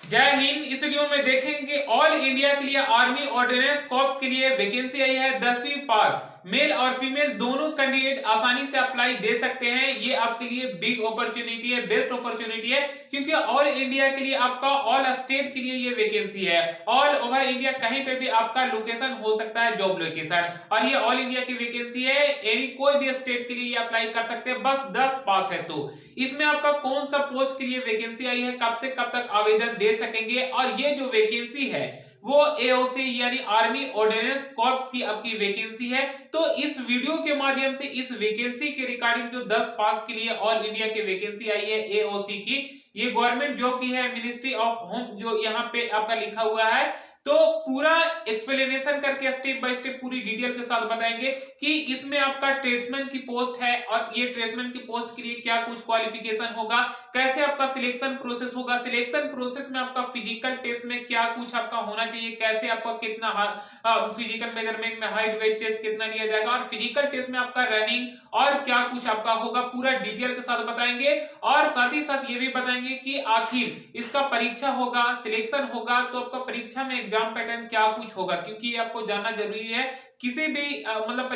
जय हिंद। इस वीडियो में देखेंगे कि ऑल इंडिया के लिए आर्मी ऑर्डिनेंस कॉर्प्स के लिए वैकेंसी आई है 10वीं पास। मेल और फीमेल दोनों कैंडिडेट आसानी से अप्लाई दे सकते हैं। ये आपके लिए बिग अपॉर्चुनिटी है, बेस्ट अपॉर्चुनिटी है, क्योंकि ऑल इंडिया के लिए आपका, ऑल स्टेट के लिए ये वैकेंसी है। ऑल ओवर इंडिया कहीं पे भी आपका लोकेशन हो सकता है, जॉब लोकेशन, और ये ऑल इंडिया की वैकेंसी है। यानी कोई भी स्टेट के लिए ये अप्लाई कर सकते हैं, बस 10 पास है। तो इसमें आपका कौन सा पोस्ट के लिए वैकेंसी आई है, कब से कब तक आवेदन दे सकेंगे, और ये जो वैकेंसी है वो एओसी यानी आर्मी ऑर्डिनेंस कॉर्प्स की आपकी वैकेंसी है। तो इस वीडियो के माध्यम से इस वैकेंसी के रिगार्डिंग जो 10 पास के लिए ऑल इंडिया की वैकेंसी आई है एओसी की, ये गवर्नमेंट जॉब की है, मिनिस्ट्री ऑफ होम जो यहाँ पे आपका लिखा हुआ है। तो पूरा एक्सप्लेनेशन करके स्टेप बाय स्टेप पूरी डिटेल के साथ बताएंगे कि इसमें आपका ट्रेड्समैन की पोस्ट है, और ये ट्रेड्समैन की पोस्ट के लिए क्या कुछ क्वालिफिकेशन होगा, कैसे आपका सिलेक्शन प्रोसेस होगा, सिलेक्शन प्रोसेस में आपका फिजिकल टेस्ट में क्या कुछ आपका होना चाहिए, कैसे आपका कितना फिजिकल मेजरमेंट में हाइट वेट चेस्ट कितना लिया जाएगा, और फिजिकल टेस्ट में आपका रनिंग और क्या कुछ आपका होगा, पूरा डिटेल के साथ बताएंगे। और साथ ही साथ ये भी बताएंगे कि आखिर इसका परीक्षा होगा, सिलेक्शन होगा, तो आपका परीक्षा में एग्जाम पैटर्न क्या कुछ होगा, क्योंकि ये आपको जानना जरूरी है। किसी भी मतलब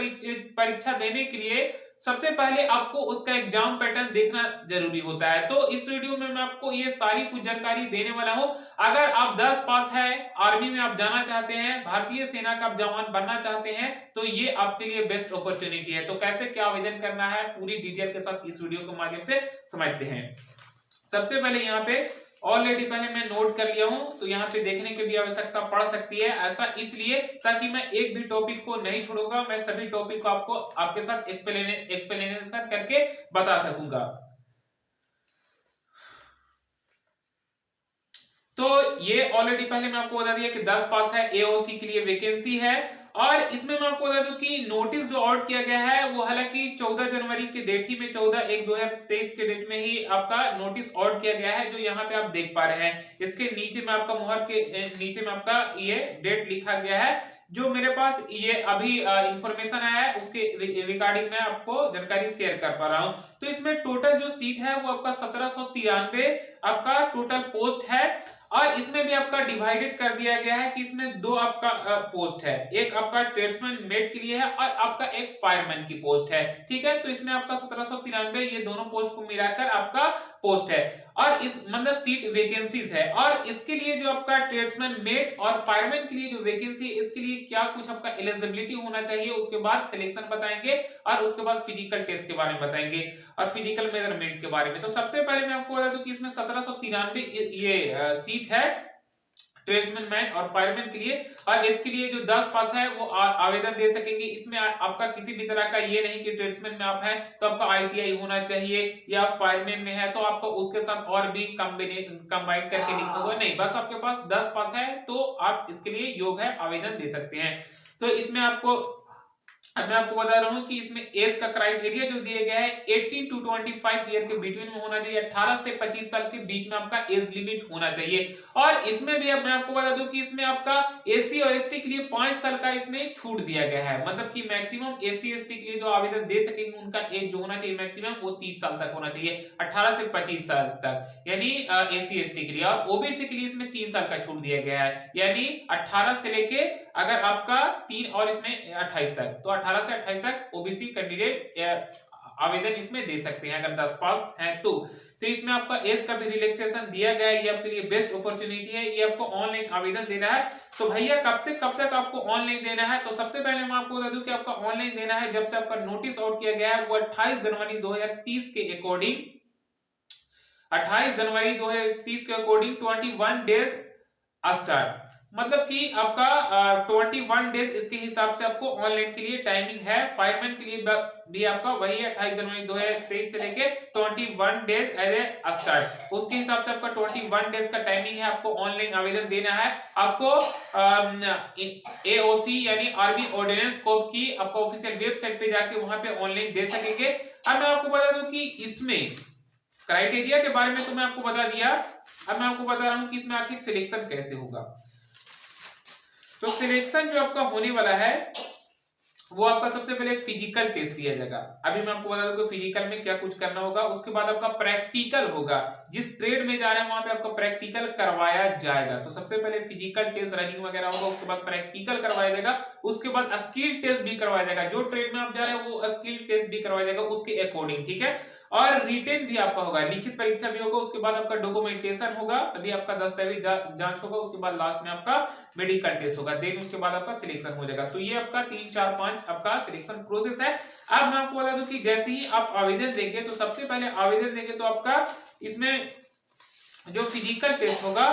परीक्षा देने के लिए सबसे पहले आपको उसका एग्जाम पैटर्न देखना जरूरी होता है। तो इस वीडियो में मैं आपको ये सारी कुछ जानकारी देने वाला हूं। अगर आप 10 पास है, आर्मी में आप जाना चाहते हैं, भारतीय सेना का आप जवान बनना चाहते हैं, तो ये आपके लिए बेस्ट अपॉर्चुनिटी है। तो कैसे क्या आवेदन करना है, पूरी डिटेल के साथ इस वीडियो के माध्यम से समझते हैं। सबसे पहले यहाँ पे ऑलरेडी पहले मैं नोट कर लिया हूं, तो यहाँ पे देखने की भी आवश्यकता पड़ सकती है। ऐसा इसलिए ताकि मैं एक भी टॉपिक को नहीं छोड़ूंगा, मैं सभी टॉपिक को आपको आपके साथ एक्सप्लेनेशन करके बता सकूंगा। तो ये ऑलरेडी पहले मैं आपको बता दिया कि 10 पास है, एओसी के लिए वैकेंसी है। और इसमें मैं आपको बता दूं कि नोटिस जो आउट किया गया है वो हालांकि 14 जनवरी के डेट ही में, 14/1/2023 के डेट में ही आपका नोटिस आउट किया गया है, जो यहाँ पे आप देख पा रहे हैं। इसके नीचे में आपका मुहर के नीचे में आपका ये डेट लिखा गया है। जो मेरे पास ये अभी इंफॉर्मेशन आया है उसके रिगार्डिंग मैं आपको जानकारी शेयर कर पा रहा हूं। तो इसमें टोटल जो सीट है वो आपका 1793 आपका टोटल पोस्ट है। और इसमें भी आपका डिवाइडेड कर दिया गया है कि इसमें दो आपका पोस्ट है, एक आपका ट्रेड्समैन मेट के लिए है और आपका एक फायरमैन की पोस्ट है। ठीक है, तो इसमें आपका 1793 ये दोनों पोस्ट को मिलाकर आपका पोस्ट है, और इस मतलब सीट वैकेंसीज है। और इसके लिए जो आपका ट्रेड्समैन मेट और फायरमैन के लिए जो वैकेंसी है, इसके लिए क्या कुछ आपका एलिजिबिलिटी होना चाहिए, उसके बाद सिलेक्शन बताएंगे, और उसके बाद फिजिकल टेस्ट के बारे में बताएंगे और फिजिकल मेजरमेंट के बारे में। तो सबसे पहले मैं आपको बता दूं कि इसमें 1793 ये सीट है ट्रेड्समैन मैन और फायरमैन के लिए, और इसके लिए जो 10 पास है वो आवेदन दे सकेंगे। इसमें आपका किसी भी तरह का ये नहीं कि ट्रेड्समैन में आप हैं तो आपका आईटीआई होना चाहिए, या आप फायरमैन में है तो आपको उसके साथ और भी कंबाइन करके लिखा हुआ नहीं, बस आपके पास 10 पास है तो आप इसके लिए योग्य है, आवेदन दे सकते हैं। तो इसमें आपको अब मैं आपको बता रहा हूं कि इसमें एज का क्राइटेरिया जो दिया गया है 18 to 25 ईयर के बिटवीन में होना चाहिए, 18 से 25 साल के बीच में आपका एज लिमिट होना चाहिए। और इसमें भी अब मैं आपको बता दूं कि इसमें आपका एससी और एसटी के लिए 5 साल का इसमें छूट दिया गया है, मतलब कि मैक्सिमम एससी एसटी के लिए जो आवेदन दे सकेंगे उनका एज जो होना चाहिए मैक्सिमम वो 30 साल तक होना चाहिए, 18 से 25 साल तक, यानी एससी एसटी के लिए। और ओबीसी के लिए इसमें 3 साल का छूट दिया गया है, यानी 18 से लेके अगर आपका 3 और इसमें 28 तक, तो 18 से 28 तक ओबीसी कैंडिडेट आवेदन इसमें दे सकते हैं अगर 10 पास हैं तो। इसमें आपका एज का भी रिलैक्सेशन दिया गया है, ये आपके लिए बेस्ट अपॉर्चुनिटी है। ये आपको ऑनलाइन आवेदन देना है, तो भैया कब से कब तक आपको ऑनलाइन देना है, तो सबसे पहले मैं आपको बता दूं कि आपका ऑनलाइन देना है जब से आपका नोटिस आउट किया गया है वो 28 जनवरी 2030 के अकॉर्डिंग, 28 जनवरी 2030 के अकॉर्डिंग 21 डेज स्टार्ट, मतलब कि आपका 21 डेज इसके हिसाब से आपको ऑनलाइन के लिए टाइमिंग है। फायरमैन के लिए भी आपका वही है, 28 जनवरी 2023 से लेके 21 डेज एज ए स्टार्ट, उसके हिसाब से आपका 21 डेज का टाइमिंग है। आपको ऑनलाइन आवेदन देना है, आपको एओसी यानी आर्मी ऑर्डिनेंस कॉर्प्स की आपको ऑफिशियल वेबसाइट पे जाके वहां पे ऑनलाइन दे सकेंगे। अब मैं आपको बता दूं कि इसमें क्राइटेरिया के बारे में तो मैं आपको बता दिया, अब मैं आपको बता रहा हूं कि इसमें आखिर सिलेक्शन कैसे होगा। तो सिलेक्शन जो आपका होने वाला है वो आपका सबसे पहले फिजिकल टेस्ट लिया जाएगा। अभी मैं आपको बता दूं कि फिजिकल में क्या कुछ करना होगा। उसके बाद आपका प्रैक्टिकल होगा, जिस ट्रेड में जा रहे हैं वहां पे आपका प्रैक्टिकल करवाया जाएगा। तो सबसे पहले फिजिकल टेस्ट रनिंग वगैरह होगा, उसके बाद प्रैक्टिकल करवाया जाएगा, उसके बाद स्किल टेस्ट भी करवाया जाएगा। जो ट्रेड में आप जा रहे हैं वो स्किल टेस्ट भी करवाया जाएगा उसके अकॉर्डिंग, ठीक है। और रिटेन भी आपका होगा, लिखित परीक्षा भी होगा, उसके बाद आपका डॉक्यूमेंटेशन होगा, सभी आपका दस्तावेज जांच होगा, उसके बाद लास्ट में आपका मेडिकल टेस्ट होगा, देन उसके बाद आपका सिलेक्शन हो जाएगा। तो ये आपका 3 4 5 आपका सिलेक्शन प्रोसेस है। अब मैं आपको बता दूं कि जैसे ही आप आवेदन देंगे तो सबसे पहले आवेदन देंगे तो आपका इसमें जो फिजिकल टेस्ट होगा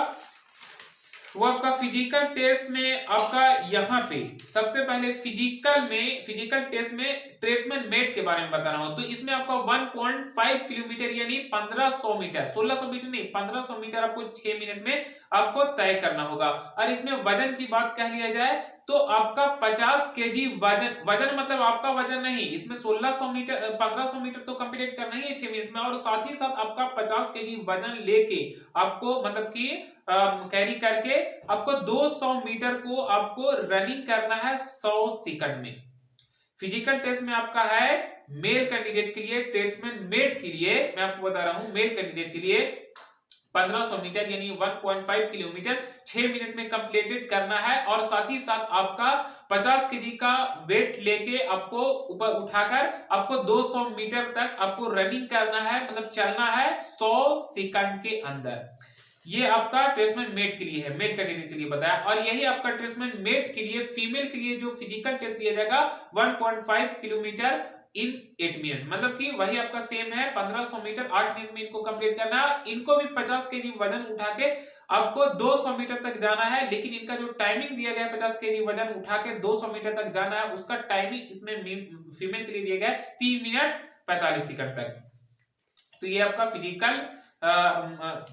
वो आपका फिजिकल टेस्ट में आपका यहाँ पे सबसे पहले फिजिकल टेस्ट में ट्रेड्समैन मेट के बारे में बता रहा हूं। तो इसमें आपका 1.5 किलोमीटर यानी 1500 मीटर, 1600 मीटर नहीं 1500 मीटर आपको 6 मिनट में आपको तय करना होगा। और इसमें वजन की बात कह लिया जाए तो आपका 50 केजी वजन मतलब आपका वजन नहीं, इसमें 1600 मीटर 1500 मीटर तो कंप्लीट करना ही है 6 मिनट में, और साथ ही साथ आपका 50 केजी वजन लेके आपको मतलब कि कैरी करके आपको 200 मीटर को आपको रनिंग करना है 100 सेकंड में। फिजिकल टेस्ट में आपका है मेल कैंडिडेट के लिए, ट्रेड्समैन मेट के लिए मैं आपको बता रहा हूं, मेल कैंडिडेट के लिए 1500 मीटर यानी 1.5 किलोमीटर 6 मिनट में कंप्लीटेड करना है, और साथ ही साथ आपका 50 केजी का वेट लेके आपको ऊपर उठाकर आपको 200 मीटर तक आपको रनिंग करना है, मतलब चलना है 100 सेकंड के अंदर। ये आपका ट्रेड्समैन मेट के लिए है, मेल कैंडिडेट के लिए बताया। और यही आपका ट्रेड्समैन मेट के लिए फीमेल के लिए जो फिजिकल टेस्ट लिया जाएगा 1.5 किलोमीटर इन 8 मिनट, मतलब कि वही आपका सेम है 1500 मीटर 8 मिनट में इनको कंप्लीट करना है। इनको भी 50 केजी वजन उठा के आपको 200 मीटर तक जाना है, लेकिन इनका जो टाइमिंग दिया गया है 50 केजी वजन उठा के 200 मीटर तक जाना है, उसका टाइमिंग इसमें फीमेल के लिए दिया गया है 3 मिनट 45 सेकंड तक। तो ये आपका फिजिकल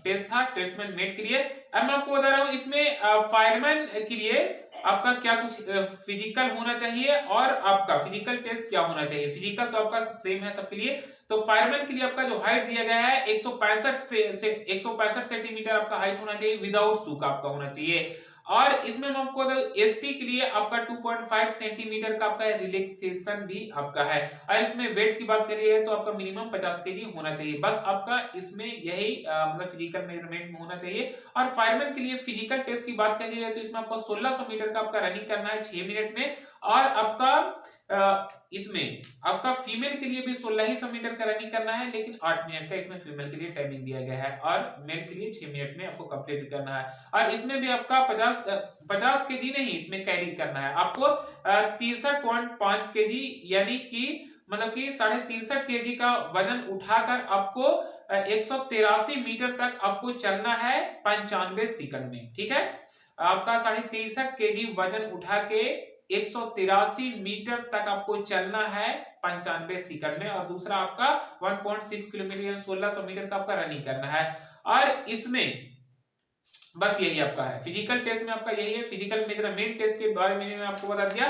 टेस्ट था ट्रेड्समैन मेट के लिए। अब मैं आपको बता रहा हूं इसमें फायरमैन के लिए आपका क्या कुछ फिजिकल होना चाहिए और आपका फिजिकल टेस्ट क्या होना चाहिए। फिजिकल तो आपका सेम है सबके लिए। तो फायरमैन के लिए आपका जो हाइट दिया गया है 165 सेंटीमीटर आपका हाइट होना चाहिए, विदाउट शू का आपका होना चाहिए। और इसमें मैं आपको एसटी के लिए आपका 2.5 सेंटीमीटर का आपका रिलैक्सेशन भी आपका है। और इसमें वेट की बात करिए तो आपका मिनिमम 50 केजी होना चाहिए, बस आपका इसमें यही मतलब फिजिकल मेजरमेंट में होना चाहिए। और फायरमैन के लिए फिजिकल टेस्ट की बात करिए तो इसमें आपको 1600 मीटर का आपका रनिंग करना है 6 मिनट में, और आपका इसमें आपका फीमेल के लिए भी 1600 मीटर का रनिंग करना है, लेकिन 8 मिनट का इसमें फीमेल के लिए टाइमिंग दिया गया है, और मेल के लिए 6 मिनट में आपको कंप्लीट करना है। और इसमें भी आपका 50 केजी नहीं इसमेमें कैरी करना है आपको 63.5 केजी यानी कि मतलब कि 63.5 केजी का वजन उठाकर आपको 183 मीटर तक आपको चलना है 95 सेकंड में, ठीक है। आपका 63.5 केजी वजन उठा के 183 मीटर तक आपको चलना है 95 सेकंड में, और दूसरा आपका 1.6 किलोमीटर यानी 1600 मीटर का आपका रनिंग करना है। और इसमें बस यही आपका है फिजिकल टेस्ट में आपका यही है। फिजिकल मेजरमेंट टेस्ट के बारे में मैं आपको बता दिया।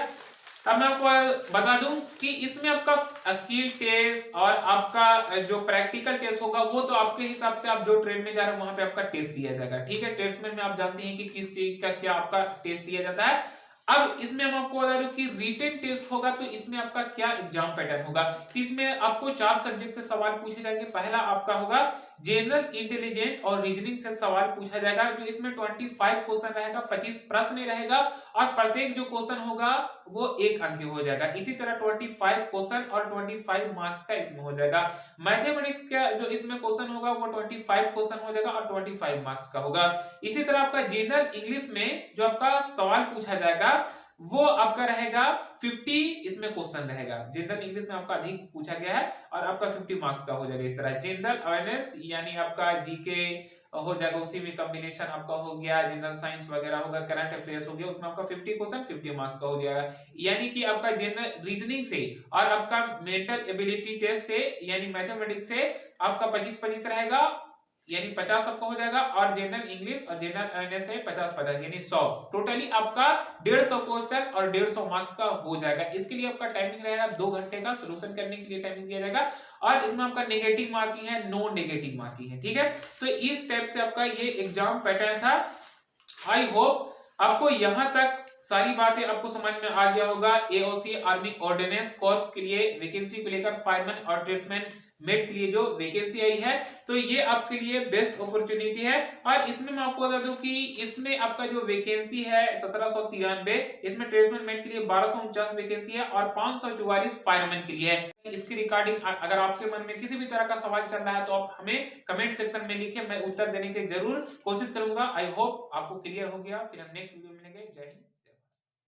अब मैं आपको बता दूं कि इसमें आपका स्किल टेस्ट और आपका जो प्रैक्टिकल टेस्ट होगा वो तो आपके हिसाब से आप जो ट्रेड में जा रहे हैं वहां पे आपका टेस्ट दिया जाएगा, ठीक है। ट्रेड्समैन में आप जानते हैं कि किस चीज का क्या आपका टेस्ट दिया जाता है। अब इसमें हम आपको बता दूं कि रिटन टेस्ट होगा तो इसमें आपका क्या एग्जाम पैटर्न होगा। तो इसमें आपको 4 सब्जेक्ट से सवाल पूछे जाएंगे। पहला आपका होगा जनरल इंटेलिजेंस और रीजनिंग से सवाल पूछा जाएगा, जो इसमें 25 क्वेश्चन रहेगा, 25 प्रश्न रहेगा, और प्रत्येक जो क्वेश्चन होगा वो 1 अंक हो जाएगा। इसी तरह 25 क्वेश्चन और 25 मार्क्स का इसमें हो जाएगा। मैथमेटिक्स का जो इसमें क्वेश्चन होगा वो 25 क्वेश्चन हो जाएगा और 25 मार्क्स का होगा। इसी तरह आपका जनरल इंग्लिश में जो आपका सवाल पूछा जाएगा वो आपका रहेगा 50 इसमें क्वेश्चन रहेगा। जनरल इंग्लिश में आपका अधिक पूछा गया है और आपका 50 मार्क्स का हो जाएगा। इस तरह जनरल अवेयरनेस यानी आपका जीके हो जाएगा, उसी में कॉम्बिनेशन आपका हो गया, जनरल साइंस वगैरह होगा, करंट अफेयर्स हो गया, उसमें आपका 50 क्वेश्चन 50 मार्क्स का हो जाएगा। यानी कि आपका जनरल रीजनिंग से और आपका मेंटल एबिलिटी टेस्ट से यानी मैथमेटिक्स से आपका 25 रहेगा, यानी 50 आपका हो जाएगा, और जनरल इंग्लिश और जनरल अवेयरनेस है 50 यानी 100। टोटली आपका 150 क्वेश्चन और 150 मार्क्स का हो जाएगा। इसके लिए आपका टाइमिंग रहेगा 2 घंटे का, सोल्यूशन करने के लिए टाइमिंग दिया जाएगा। और इसमें आपका नेगेटिव मार्किंग है, नॉन नेगेटिव मार्किंग है, ठीक है। तो इस टाइप से आपका ये एग्जाम पैटर्न था। आई होप आपको यहाँ तक सारी बातें आपको समझ में आ गया होगा। एओसी आर्मी ऑर्डिनेंस कॉर्प के लिए वैकेंसी को लेकर फायरमैन और ट्रेड्समैन मेट के लिए जो वैकेंसी आई है, तो ये आपके लिए बेस्ट अपॉर्चुनिटी है। और इसमें मैं आपको बता दूं कि इसमें आपका जो वैकेंसी है 1793, इसमें ट्रेड्समैन मेट के लिए 1249 वैकेंसी है और 544 फायरमैन के लिए है। इसकी रिगार्डिंग अगर आपके मन में किसी भी तरह का सवाल चल रहा है तो आप हमें कमेंट सेक्शन में लिखें, मैं उत्तर देने की जरूर कोशिश करूंगा। आई होप आपको क्लियर हो गया। फिर हम नेक्स्ट वीडियो में मिलेंगे। जय हिंद।